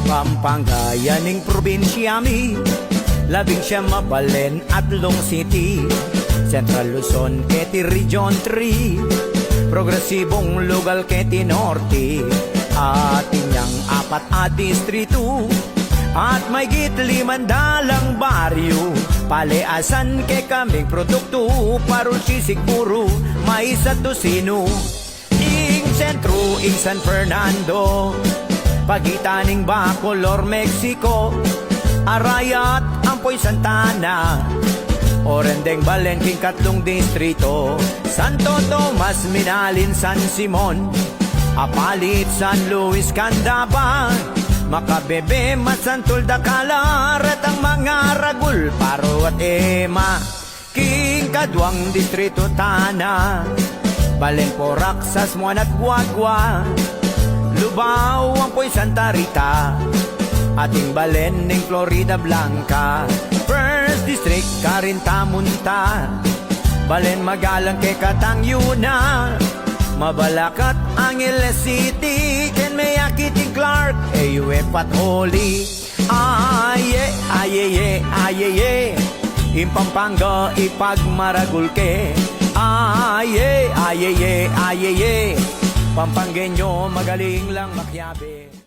Pampanga yaning probinsya mi, 11 Mabalen at Long City, Central Luzon keti Region 3, progresibong lugal keti Norte, at inyang 4 distrito, at may git 500 baryo, paleasan ke kaming produkto, parusi siguro may 100. Ing sentro, ing San Fernando, pagitaning Bacolor, Mexico, Arayat, Ampoy, Santana, Orendeng, Balenquing, 3 distrito, Santo Tomas, Minalin, San Simon, Apalit, San Luis, Candaba, Makabebe, Masantol, Dacalar, at ang mga Ragul, Paro at Ema, King, Kadwang, distrito, Tana, Balenporac, Sasmuan at Guagua, Lubao, Ampoy, Santa Rita, ating Balen ng Florida Blanca, First District, Carinta, Munta, Balen, Magalang, ke Katangyuna, Mabalacat, Angeles City, Kenmeyakiting, Clark, AUF at Holy, aye, aye, aye, Impampanga, Ipagmaragulke, aye, aye, aye, Pampanggenyo, magaling lang makyabe.